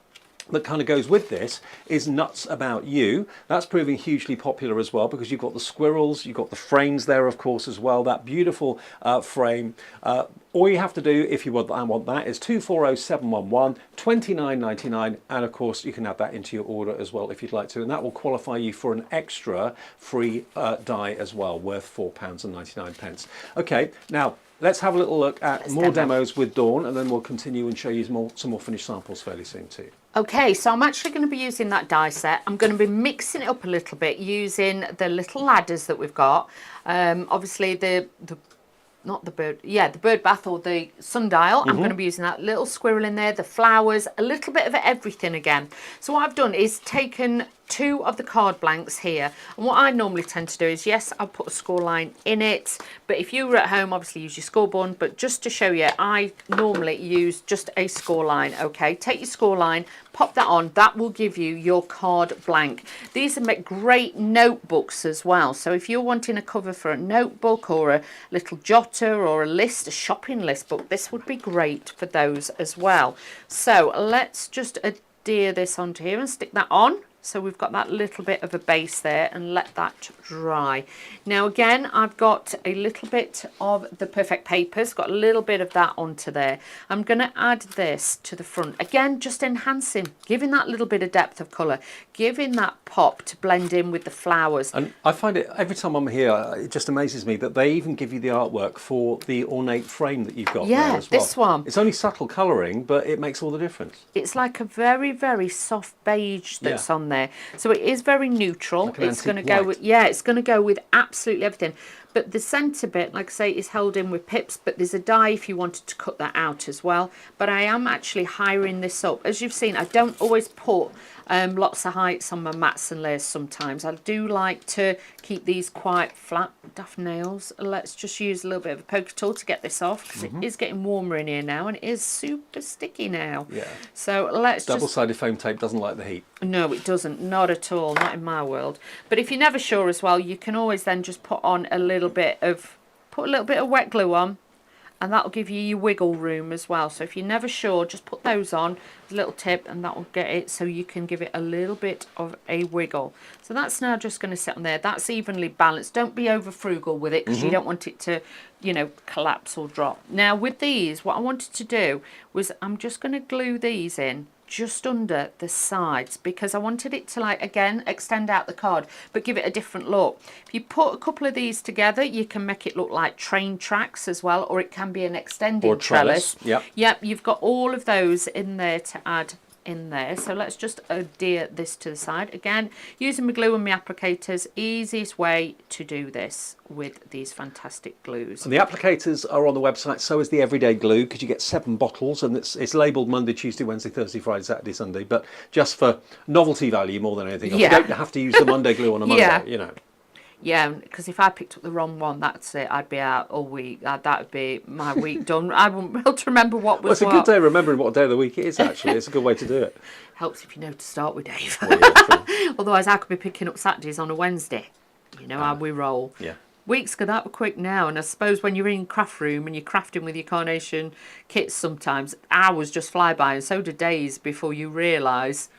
that kind of goes with this is Nuts About You. That's proving hugely popular as well, because you've got the squirrels, you've got the frames there of course as well, that beautiful frame. All you have to do if you want that is 240711 29.99, and of course you can add that into your order as well if you'd like to, and that will qualify you for an extra free die as well, worth £4.99. Okay, now let's have a little look at more demos with Dawn, and then we'll continue and show you some more finished samples fairly soon too. Okay, so I'm actually going to be using that die set. I'm going to be mixing it up a little bit using the little ladders that we've got. Obviously the bird bath or the sundial. I'm going to be using that little squirrel in there, the flowers, a little bit of everything again. So what I've done is taken 2 of the card blanks here, and what I normally tend to do is, yes, I'll put a score line in it, but if you were at home, obviously use your scoreboard, but just to show you, I normally use just a score line. Okay, take your score line, pop that on, that will give you your card blank. These are great notebooks as well, so if you're wanting a cover for a notebook or a little jotter or a list, a shopping list book, this would be great for those as well. So let's just adhere this onto here and stick that on. So we've got that little bit of a base there, and let that dry. Now again, I've got a little bit of the Perfect Papers, got a little bit of that onto there. I'm going to add this to the front. Again, just enhancing, giving that little bit of depth of colour, giving that pop to blend in with the flowers. And I find it, every time I'm here, it just amazes me that they even give you the artwork for the ornate frame that you've got there as well. This one. It's only subtle colouring, but it makes all the difference. It's like a very, very soft beige that's on there. So it is very neutral. Like it's going to go with, it's going to go with absolutely everything. But the centre bit, like I say, is held in with pips, but there's a die if you wanted to cut that out as well. But I am actually hiring this up. As you've seen, I don't always put lots of heights on my mats and layers sometimes. I do like to keep these quite flat. Daft nails. Let's just use a little bit of a poker tool to get this off, because it is getting warmer in here now, and it is super sticky now. Yeah. So let's Double-sided foam tape doesn't like the heat. No, it doesn't. Not at all. Not in my world. But if you're never sure as well, you can always then just put on a little bit of wet glue on, and that'll give you your wiggle room as well. So if you're never sure, just put those on, a little tip, and that will get it so you can give it a little bit of a wiggle. So that's now just going to sit on there. That's evenly balanced. Don't be over frugal with it, because you don't want it to, you know, collapse or drop. Now with these, what I wanted to do was I'm just going to glue these in just under the sides, because I wanted it to, like, again, extend out the card but give it a different look. If you put a couple of these together, you can make it look like train tracks as well, or it can be an extending trellis. Yep, you've got all of those in there to add in there. So let's just adhere this to the side. Again, using my glue and my applicators, easiest way to do this with these fantastic glues. And the applicators are on the website, so is the everyday glue, because you get 7 bottles, and it's labelled Monday, Tuesday, Wednesday, Thursday, Friday, Saturday, Sunday, but just for novelty value more than anything else. You don't have to use the Monday glue on a Monday, you know. Yeah, because if I picked up the wrong one, that's it. I'd be out all week. That would be my week done. I wouldn't be able to remember what was what. Well, it's a good day remembering what day of the week it is, actually. It's a good way to do it. Helps if you know to start with, Dave. Well, yeah, otherwise, I could be picking up Saturdays on a Wednesday. You know how we roll. Yeah. Weeks go that quick now, and I suppose when you're in craft room and you're crafting with your Carnation kits, sometimes hours just fly by, and so do days before you realise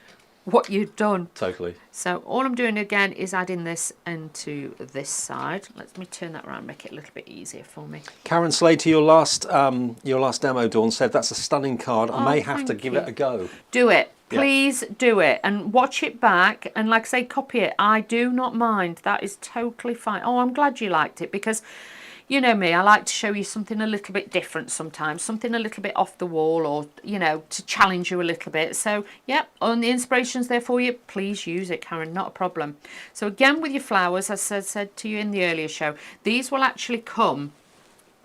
what you've done. Totally. So all I'm doing again is adding this into this side. Let me turn that around, make it a little bit easier for me. Karen Slater, your last demo, Dawn, said that's a stunning card. I may have to give it a go. Do it. Please do it, and watch it back, and like I say, copy it. I do not mind. That is totally fine. Oh, I'm glad you liked it, because you know me, I like to show you something a little bit different sometimes, something a little bit off the wall, or, you know, to challenge you a little bit. So, yep, on the inspiration's there for you. Please use it, Karen, not a problem. So again, with your flowers, as I said to you in the earlier show, these will actually come,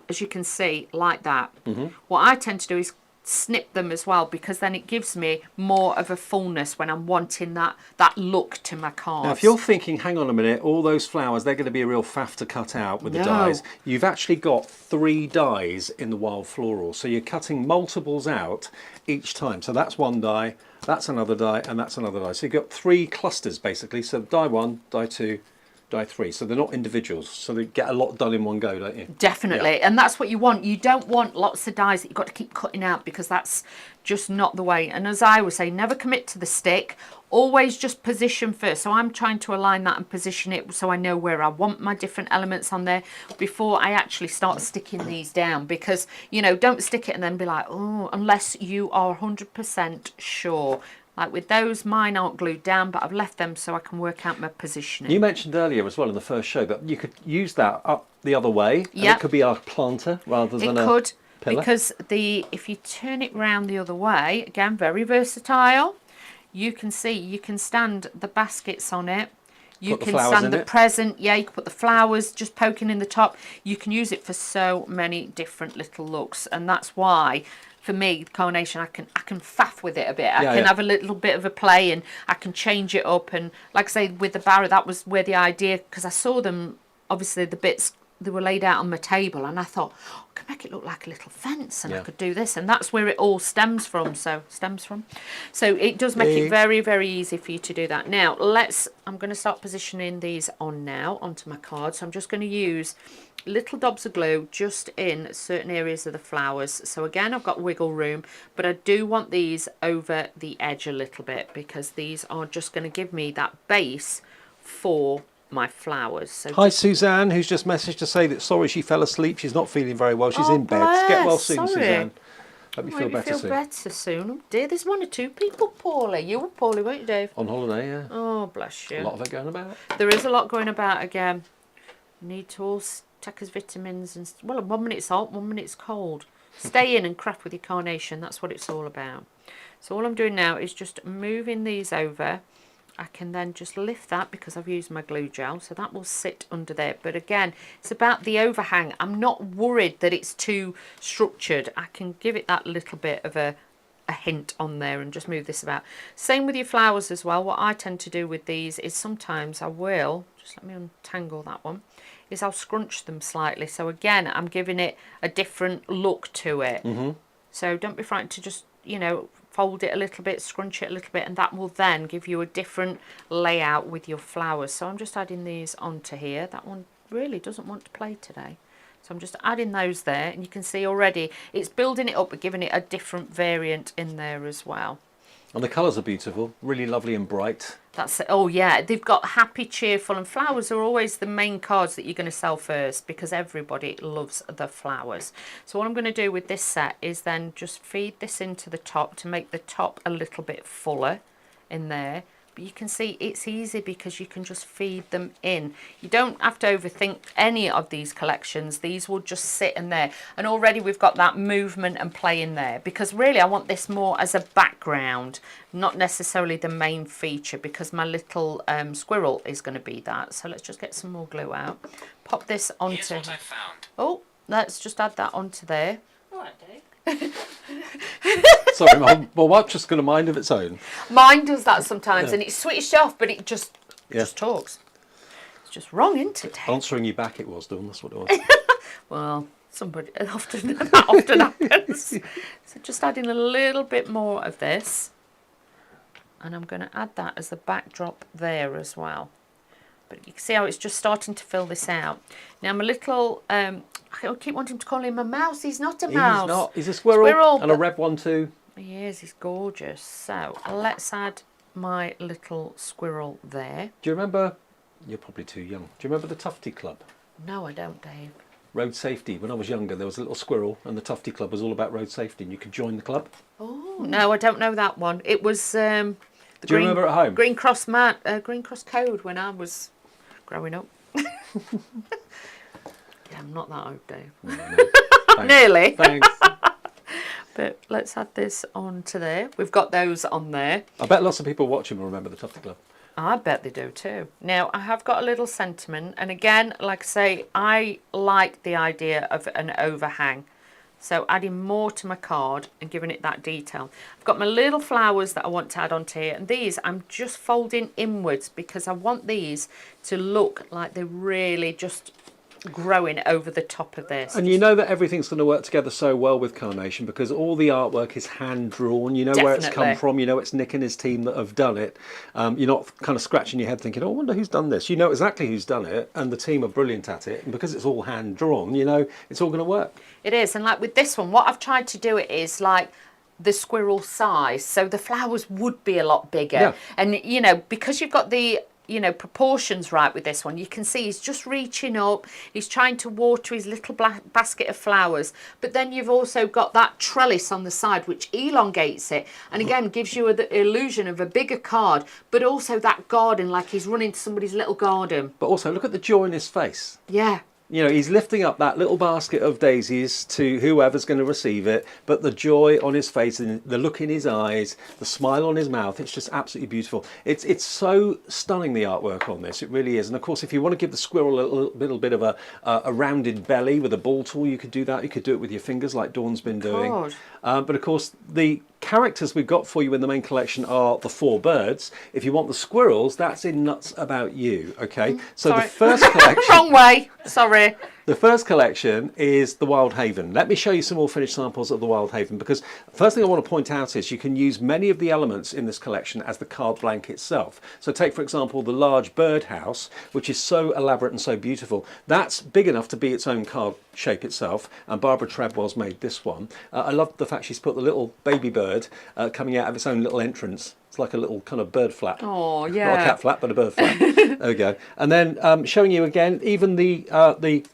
as you can see, like that. What I tend to do is snip them as well, because then it gives me more of a fullness when I'm wanting that look to my cards. Now if you're thinking, hang on a minute, all those flowers, they're going to be a real faff to cut out with the dies, you've actually got 3 dies in the wild floral, so you're cutting multiples out each time. So that's one die, that's another die, and that's another die. So you've got 3 clusters basically. So die 1, die 2, die 3. So they're not individuals. So they get a lot done in one go, don't you? Definitely. Yeah. And that's what you want. You don't want lots of dies that you've got to keep cutting out, because that's just not the way. And as I would say, never commit to the stick. Always just position first. So I'm trying to align that and position it so I know where I want my different elements on there before I actually start sticking these down. Because, you know, don't stick it and then be like, oh, unless you are 100% sure. Like with those, mine aren't glued down, but I've left them so I can work out my positioning. You mentioned earlier as well in the first show that you could use that up the other way. Yeah. It could be a planter rather than It could, a pillar. because if you turn it round the other way, again, very versatile. You can see, you can stand the baskets on it. You Put the can flowers stand in the it. present. Yeah, you can put the flowers just poking in the top. You can use it for so many different little looks, and that's why, for me, Carnation, I can faff with it a bit. I can have a little bit of a play, and I can change it up. And like I say, with the barrow, that was where the idea, because I saw them, obviously the bits, they were laid out on my table, and I thought, oh, I could make it look like a little fence, and I could do this, and that's where it all stems from. So it does make it very, very easy for you to do that. Now I'm going to start positioning these on now onto my card. So I'm just going to use little dobs of glue just in certain areas of the flowers. So again, I've got wiggle room, but I do want these over the edge a little bit, because these are just going to give me that base for my flowers. So Hi Suzanne, who's just messaged to say that sorry she fell asleep. She's not feeling very well. She's in bed. Get well soon, sorry. Suzanne. Hope you feel better soon. Better soon. Oh dear, there's 1 or 2 people poorly. You were poorly, weren't you, Dave? On holiday, yeah. Oh, bless you. A lot of it going about. There is a lot going about again. Need to all take us vitamins and, well, 1 minute it's hot, 1 minute it's cold. Stay in and craft with your Carnation. That's what it's all about. So all I'm doing now is just moving these over. I can then just lift that because I've used my glue gel, so that will sit under there. But again, it's about the overhang. I'm not worried that it's too structured. I can give it that little bit of a hint on there and just move this about. Same with your flowers as well. What I tend to do with these is sometimes I will, just let me untangle that one, is I'll scrunch them slightly. So again, I'm giving it a different look to it. So don't be frightened to just, you know, fold it a little bit, scrunch it a little bit, and that will then give you a different layout with your flowers. So I'm just adding these onto here. That one really doesn't want to play today. So I'm just adding those there, and you can see already it's building it up but giving it a different variant in there as well. And the colours are beautiful, really lovely and bright. That's it. Oh yeah, they've got happy, cheerful, and flowers are always the main cards that you're going to sell first, because everybody loves the flowers. So what I'm going to do with this set is then just feed this into the top to make the top a little bit fuller in there. But you can see it's easy because you can just feed them in. You don't have to overthink any of these collections. These will just sit in there. And already we've got that movement and play in there, because really I want this more as a background, not necessarily the main feature, because my little squirrel is going to be that. So let's just get some more glue out. Pop this onto... Here's what I found. Oh, let's just add that onto there. All right, Dave. Sorry, my wife's just got a mind of its own. Mine does that sometimes, and it's switched off, but it just talks. It's just wrong, isn't it, Dave? Answering you back it was, Dawn, that's what it was. Well, that often happens. So just adding a little bit more of this, and I'm going to add that as the backdrop there as well. But you can see how it's just starting to fill this out. Now I'm a little, I keep wanting to call him a mouse. He's not a mouse. He's not. He's a squirrel and a red one too. He is. He's gorgeous. So let's add my little squirrel there. Do you remember? You're probably too young. Do you remember the Tufty Club? No, I don't, Dave. Road safety. When I was younger, there was a little squirrel, and the Tufty Club was all about road safety, and you could join the club. Oh no, I don't know that one. It was Do you remember at home? Green Cross Green Cross Code when I was growing up. Yeah, I'm not that old, Dave. No. Nearly. Thanks. But let's add this onto there. We've got those on there. I bet lots of people watching will remember the Tufty Club. I bet they do too. Now, I have got a little sentiment. And again, like I say, I like the idea of an overhang. So adding more to my card and giving it that detail. I've got my little flowers that I want to add onto here. And these I'm just folding inwards because I want these to look like they're really just growing over the top of this. And you know that everything's going to work together so well with Carnation because all the artwork is hand drawn. You know where it's come from. You know it's Nick and his team that have done it. You're not kind of scratching your head thinking, oh, I wonder who's done this. You know exactly who's done it, and the team are brilliant at it. And because it's all hand drawn, you know it's all going to work. It is. And like with this one, what I've tried to do it is like the squirrel size, so the flowers would be a lot bigger. Yeah. And you know, because you've got the proportions right with this one, you can see he's just reaching up, he's trying to water his little basket of flowers, but then you've also got that trellis on the side which elongates it and again gives you the illusion of a bigger card, but also that garden, like he's running to somebody's little garden. But also look at the joy in his face. Yeah. You know, he's lifting up that little basket of daisies to whoever's going to receive it, but the joy on his face and the look in his eyes, the smile on his mouth, it's just absolutely beautiful. It's so stunning, the artwork on this, it really is. And of course, if you want to give the squirrel a little bit of a rounded belly with a ball tool, you could do that. You could do it with your fingers like Dawn's been doing. But of course, the characters we've got for you in the main collection are the 4 birds. If you want the squirrels, that's in Nuts About You, okay? So Sorry. the first collection... Wrong way, sorry. The first collection is the Wild Haven. Let me show you some more finished samples of the Wild Haven, because first thing I want to point out is you can use many of the elements in this collection as the card blank itself. So take, for example, the large birdhouse, which is so elaborate and so beautiful. That's big enough to be its own card shape itself, and Barbara Treadwell's made this one. I love the fact she's put the little baby bird coming out of its own little entrance. It's like a little kind of bird flap. Oh, yeah. Not a cat flap, but a bird flap. There we go. And then showing you again, even the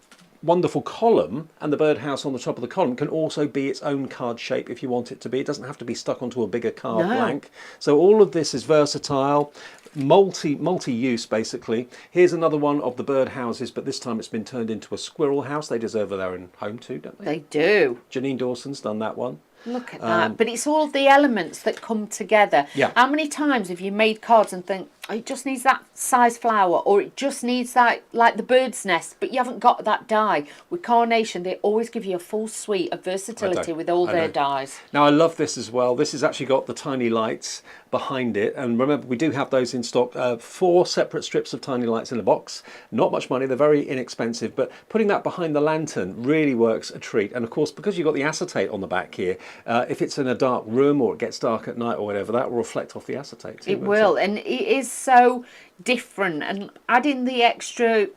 wonderful column and the birdhouse on the top of the column can also be its own card shape if you want it to be. It doesn't have to be stuck onto a bigger card blank. So all of this is versatile, multi-use basically. Here's another one of the birdhouses, but this time it's been turned into a squirrel house. They deserve their own home too, don't they? They do. Janine Dawson's done that one. Look at that. But it's all the elements that come together. Yeah. How many times have you made cards and think, oh, it just needs that size flower, or it just needs that, like the bird's nest, but you haven't got that die? With Carnation, they always give you a full suite of versatility with all their dies. Now, I love this as well. This has actually got the tiny lights behind it. And remember, we do have those in stock. 4 separate strips of tiny lights in a box. Not much money. They're very inexpensive. But putting that behind the lantern really works a treat. And of course, because you've got the acetate on the back here, if it's in a dark room or it gets dark at night or whatever, that will reflect off the acetate too. It will. And it is so different. And adding the extra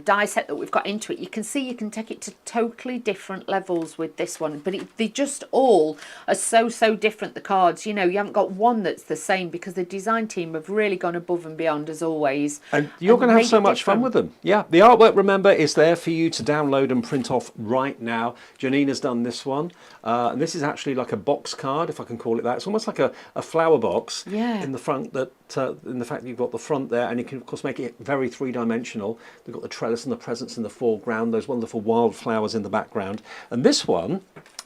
die set that we've got into it, you can see you can take it to totally different levels with this one, but they just all are so different, the cards. You haven't got one that's the same, because the design team have really gone above and beyond as always, and you're going to have so much fun with them. Yeah, the artwork, remember, is there for you to download and print off right now. Janine has done this one, and this is actually like a box card, if I can call it that. It's almost like a flower box in the front, that in the fact that you've got the front there, and you can of course make it very three-dimensional. They've got the trellis and the presents in the foreground, those wonderful wildflowers in the background. And this one,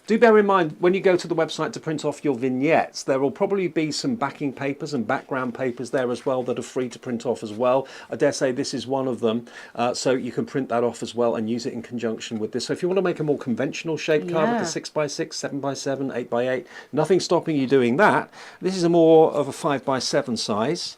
do bear in mind, when you go to the website to print off your vignettes, there will probably be some backing papers and background papers there as well that are free to print off as well. I dare say this is one of them, so you can print that off as well and use it in conjunction with this. So if you want to make a more conventional shape card with the 6x6, 7x7, 8x8, nothing stopping you doing that. This is a more of a 5x7 size.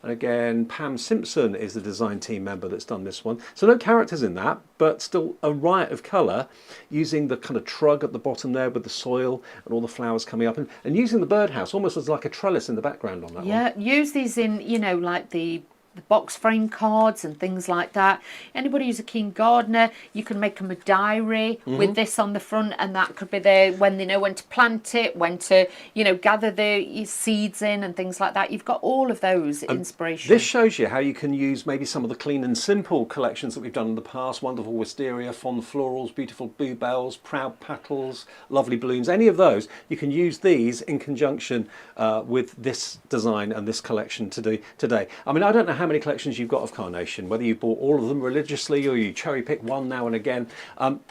And again, Pam Simpson is the design team member that's done this one. So no characters in that, but still a riot of colour, using the kind of trug at the bottom there with the soil and all the flowers coming up, and using the birdhouse almost as like a trellis in the background on that one. Yeah, use these in, like the box frame cards and things like that. Anybody who's a keen gardener, you can make them a diary with this on the front, and that could be there when they know when to plant it, when to gather the seeds in and things like that. You've got all of those inspiration. This shows you how you can use maybe some of the clean and simple collections that we've done in the past. Wonderful wisteria, fond florals, beautiful bluebells, proud petals, lovely blooms, any of those. You can use these in conjunction with this design and this collection today. I mean, I don't know how many collections you've got of Carnation, whether you bought all of them religiously or you cherry pick one now and again.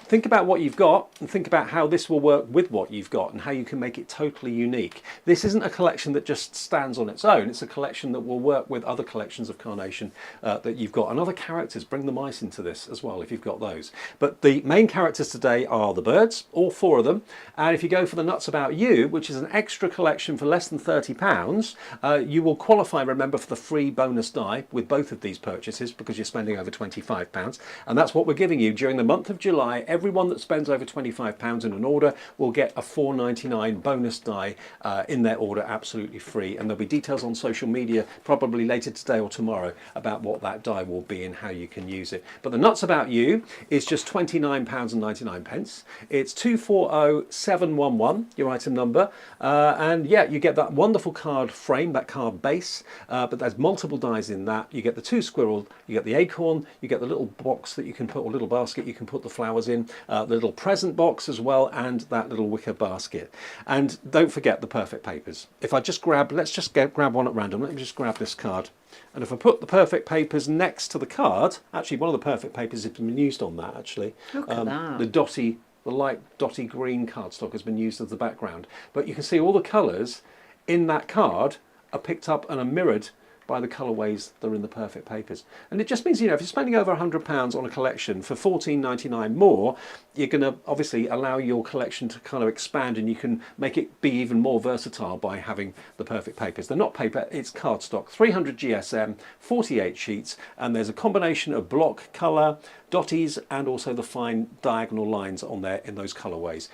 Think about what you've got and think about how this will work with what you've got and how you can make it totally unique. This isn't a collection that just stands on its own. It's a collection that will work with other collections of Carnation that you've got, and other characters. Bring the mice into this as well if you've got those. But the main characters today are the birds, all 4 of them. And if you go for the Nuts About You, which is an extra collection for less than £30, you will qualify, remember, for the free bonus die. July with both of these purchases because you're spending over £25, and that's what we're giving you during the month of July. Everyone that spends over £25 in an order will get a £4.99 bonus die in their order, absolutely free, and there'll be details on social media probably later today or tomorrow about what that die will be and how you can use it. But the nuts about you is just £29.99. It's 240711, your item number, and yeah, you get that wonderful card frame, that card base, but there's multiple dies in that. You get the 2 squirrel, you get the acorn, you get the little box that you can put, or little basket you can put the flowers in, the little present box as well, and that little wicker basket. And don't forget the perfect papers. If I just grab, let's just grab one at random. Let me just grab this card. And if I put the perfect papers next to the card, actually one of the perfect papers has been used on that actually. Look at that. The light dotty green cardstock has been used as the background. But you can see all the colours in that card are picked up and are mirrored by the colourways that are in the perfect papers. And it just means, you know, if you're spending over £100 on a collection for £14.99 more, you're going to obviously allow your collection to kind of expand, and you can make it be even more versatile by having the perfect papers. They're not paper, it's cardstock, 300 GSM, 48 sheets, and there's a combination of block, colour, dotties, and also the fine diagonal lines on there in those colourways.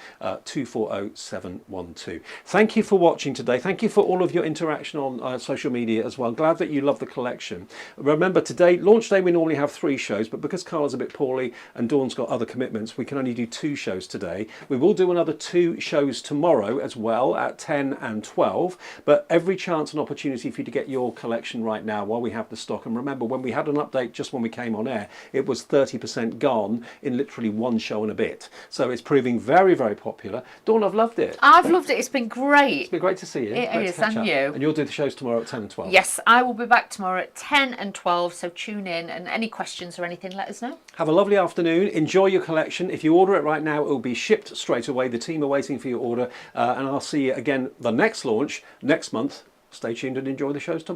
240712. Thank you for watching today. Thank you for all of your interaction on social media as well. Glad that you love the collection. Remember, today, launch day, we normally have 3 shows, but because Carla's a bit poorly and Dawn's got other commitments, we can only do 2 shows today. We will do another 2 shows tomorrow as well at 10 and 12, but every chance and opportunity for you to get your collection right now while we have the stock. And remember, when we had an update just when we came on air, it was 30% gone in literally 1 show and a bit. So it's proving very, very popular. Dawn, I've loved it. I've loved it. It's been great. It's been great to see you. It Great is, to catch and up. you. And you'll do the shows tomorrow at 10 and 12. Yes, I will be back tomorrow at 10 and 12, so tune in, and any questions or anything, let us know. Have a lovely afternoon. Enjoy your collection. If you order it right now, it will be shipped straight away. The team are waiting for your order, and I'll see you again the next launch next month. Stay tuned and enjoy the shows tomorrow.